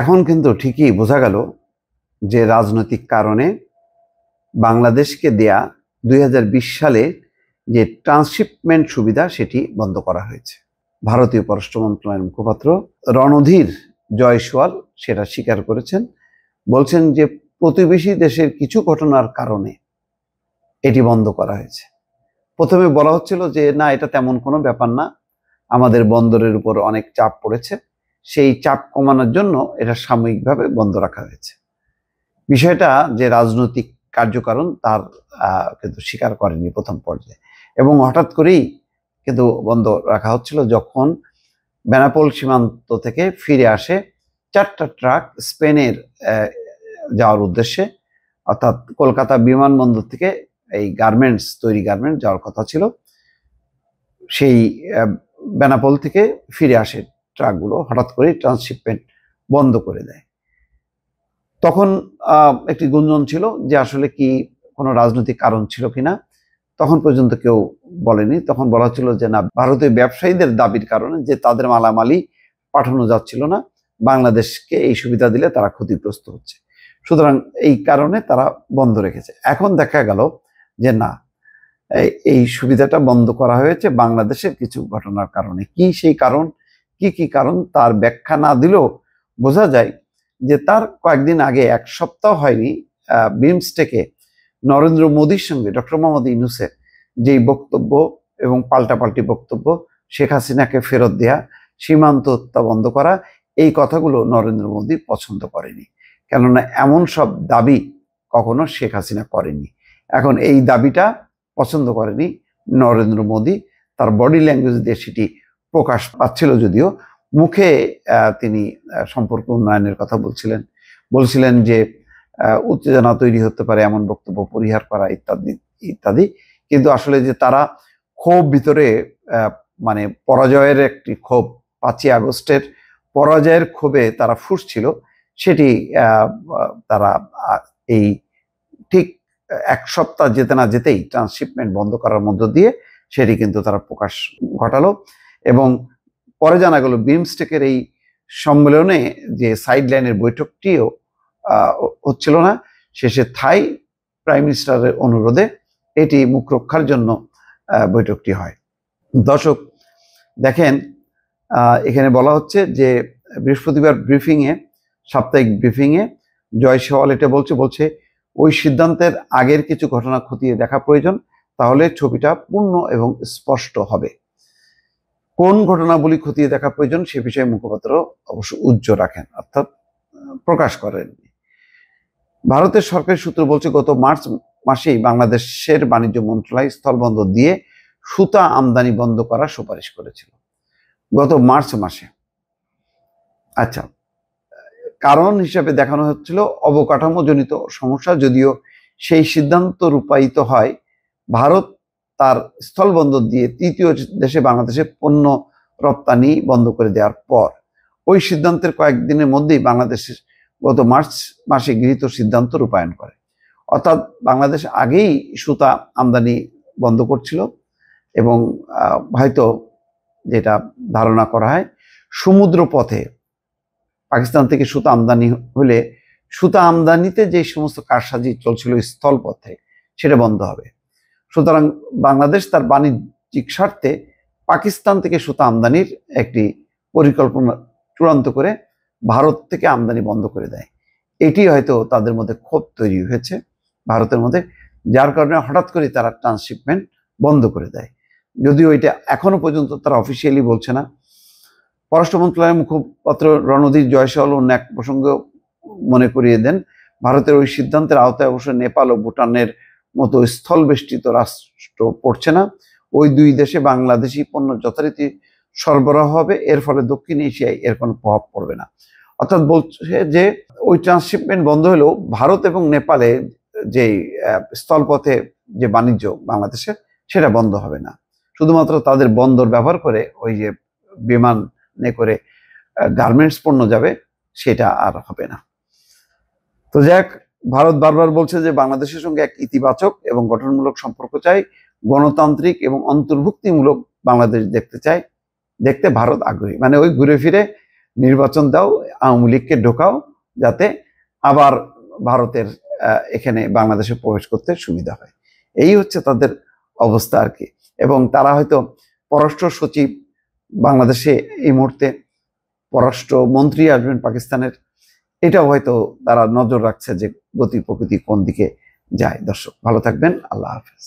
এখন কিন্তু ঠিকই বোঝা গেল যে রাজনৈতিক কারণে বাংলাদেশকে দেয়া 2020 সালে যে ট্রান্সশিপমেন্ট সুবিধা সেটি বন্ধ করা হয়েছে। ভারতীয় পররাষ্ট্র মন্ত্রণালয়ের মুখপাত্র রণধীর জয়সওয়াল সেটা স্বীকার করেছেন, বলছেন যে প্রতিবেশী দেশের কিছু ঘটনার কারণে এটি বন্ধ করা হয়েছে। প্রথমে বলা হচ্ছিল যে না, এটা তেমন কোনো ব্যাপার না, আমাদের বন্দরের উপর অনেক চাপ পড়েছে, সেই চাপ কমানোর জন্য এটা সাময়িকভাবে বন্ধ রাখা হয়েছে। বিষয়টা যে রাজনৈতিক কার্যকারণ তার কিন্তু স্বীকার করেনি প্রথম পর্যায়ে, এবং হঠাৎ করেই কিন্তু বন্ধ রাখা হচ্ছিল যখন বেনাপোল সীমান্ত থেকে ফিরে আসে 4টা ট্রাক স্পেনের যাওয়ার উদ্দেশ্যে, অর্থাৎ কলকাতা বিমানবন্দর থেকে এই গার্মেন্টস তৈরি গার্মেন্টস যাওয়ার কথা ছিল, সেই বেনাপোল থেকে ফিরে আসে ট্রাকগুলো, হঠাৎ করে ট্রান্সশিপমেন্ট বন্ধ করে দেয়। তখন একটি গুঞ্জন ছিল যে আসলে কি কোনো রাজনৈতিক কারণ ছিল কিনা, তখন পর্যন্ত কেউ বলেনি। তখন বলা ছিল যে না, ভারতীয় ব্যবসায়ীদের দাবির কারণে যে তাদের মালামালই পাঠানো যাচ্ছিল না, বাংলাদেশকে এই সুবিধা দিলে তারা ক্ষতিগ্রস্ত হচ্ছে, সুতরাং এই কারণে তারা বন্ধ রেখেছে। এখন দেখা গেল যে না, এই সুবিধাটা বন্ধ করা হয়েছে বাংলাদেশের কিছু ঘটনার কারণে। কি সেই কারণ, কি কারণ তার ব্যাখ্যা না দিলেও বোঝা যায় যে তার কয়েকদিন আগে, 1 সপ্তাহ হয়নি, বিমস্টেকে নরেন্দ্র মোদীর সঙ্গে ডক্টর মোহাম্মদ ইউনূসের যেই বক্তব্য এবং পাল্টাপাল্টি বক্তব্য, শেখ হাসিনাকে ফেরত দেয়া, সীমান্ত হত্যা বন্ধ করা, এই কথাগুলো নরেন্দ্র মোদী পছন্দ করেনি। কেননা এমন সব দাবি কখনো শেখ হাসিনা করেনি। এখন এই দাবিটা পছন্দ করেনি নরেন্দ্র মোদী, তার বডি ল্যাঙ্গুয়েজ দিয়ে সেটি প্রকাশ পাচ্ছিল, যদিও মুখে তিনি সম্পর্ক উন্নয়নের কথা বলছিলেন যে উত্তেজনা তৈরি হতে পারে এমন বক্তব্য পরিহার করা ইত্যাদি ইত্যাদি। কিন্তু আসলে যে তারা ক্ষোভ ভিতরে, মানে পরাজয়ের একটি ক্ষোভ, 5ই আগস্টের পরাজয়ের ক্ষোভে তারা ফুঁসছিল, সেটি তারা এই ঠিক 1 সপ্তাহ যেতে না যেতেই ট্রান্সশিপমেন্ট বন্ধ করার মধ্য দিয়ে সেটি কিন্তু তারা প্রকাশ ঘটালো। এবং পরে জানা গেল বিমস্টেকের এই সম্মেলনে যে সাইডলাইনের বৈঠকটিও হচ্ছিল না, শেষে থাই প্রাইম মিনিস্টারের অনুরোধে এটি মুখ রক্ষার জন্য বৈঠকটি হয়। দর্শক দেখেন, এখানে বলা হচ্ছে যে বৃহস্পতিবার সাপ্তাহিক ব্রিফিংয়ে জয়সওয়াল এটা বলছে ওই সিদ্ধান্তের আগের কিছু ঘটনা খতিয়ে দেখা প্রয়োজন, তাহলে ছবিটা পূর্ণ এবং স্পষ্ট হবে। কোন ঘটনাবলী খতিয়ে দেখা প্রয়োজন সে বিষয়ে মুখপাত্র অবশ্য উজ্জ্ব রাখেন, অর্থাৎ প্রকাশ করেননি। ভারতের সরকারি সূত্র বলছে গত মার্চ মাসেই বাংলাদেশের বাণিজ্য মন্ত্রণালয় স্থলবন্দর দিয়ে সুতা আমদানি বন্ধ করার সুপারিশ করেছিল, গত মার্চ মাসে। আচ্ছা, কারণ হিসাবে দেখানো হচ্ছিল অবকাঠামোজনিত সমস্যা, যদিও সেই সিদ্ধান্ত রূপায়িত হয় ভারত তার স্থলবন্দর দিয়ে 3য় দেশে বাংলাদেশে পণ্য রপ্তানি বন্ধ করে দেওয়ার পর। ওই সিদ্ধান্তের কয়েকদিনের মধ্যেই বাংলাদেশের গত মার্চ মাসে গৃহীত সিদ্ধান্ত রূপায়ণ করে, অর্থাৎ বাংলাদেশ আগেই সুতা আমদানি বন্ধ করছিল। এবং হয়তো যেটা ধারণা করা হয়, সমুদ্র পথে পাকিস্তান থেকে সুতা আমদানি হলে সুতা আমদানিতে যে সমস্ত কারসাজি চলছিল স্থলপথে সেটা বন্ধ হবে। সুতরাং বাংলাদেশ তার বাণিজ্যিক স্বার্থে পাকিস্তান থেকে সুতা আমদানির একটি পরিকল্পনা চূড়ান্ত করে ভারত থেকে আমদানি বন্ধ করে দেয়। এটি হয়তো তাদের মধ্যে ক্ষোভ তৈরি হয়েছে ভারতের মধ্যে, যার কারণে হঠাৎ করে তারা ট্রান্সশিপমেন্ট বন্ধ করে দেয়। যদিও এটা এখনো পর্যন্ত তারা অফিসিয়ালি বলছে না। পররাষ্ট্র মন্ত্রণালয়ের মুখপাত্র রণধীর জয়সওয়াল অন্য এক প্রসঙ্গে মনে করিয়ে দেন, ভারতের ওই সিদ্ধান্তের আওতায় অবশ্য নেপাল ও ভুটানের মতো স্থলবেষ্টিত রাষ্ট্র পড়ছে না। ওই 2 দেশে বাংলাদেশি পণ্য যথারীতি সরবরাহ হবে, এর ফলে দক্ষিণ এশিয়ায় এর কোনো প্রভাব পড়বে না। অর্থাৎ বলছে যে ওই ট্রান্সশিপমেন্ট বন্ধ হলেও ভারত এবং নেপালে যে স্থলপথে যে বাণিজ্য বাংলাদেশের, সেটা বন্ধ হবে না। শুধুমাত্র তাদের বন্দর ব্যবহার করে ওই যে বিমানে করে গার্মেন্টস পণ্য যাবে, সেটা আর হবে না। তো যাক, ভারত বারবার বলছে যে বাংলাদেশের সঙ্গে এক ইতিবাচক এবং গঠনমূলক সম্পর্ক চাই, গণতান্ত্রিক এবং অন্তর্ভুক্তিমূলক বাংলাদেশ দেখতে ভারত আগ্রহী। মানে ওই ঘুরে ফিরে নির্বাচন দাও, আওয়ামী লীগকে ঢোকাও, যাতে আবার ভারতের এখানে বাংলাদেশে প্রবেশ করতে সুবিধা হয়। এই হচ্ছে তাদের অবস্থা আর কি। এবং তারা হয়তো পররাষ্ট্র সচিব বাংলাদেশে এই মুহূর্তে, পররাষ্ট্র মন্ত্রী আসবেন পাকিস্তানের, এটাও হয়তো তারা নজর রাখছে যে গতি প্রকৃতি কোন দিকে যায়। দর্শক ভালো থাকবেন, আল্লাহ হাফেজ।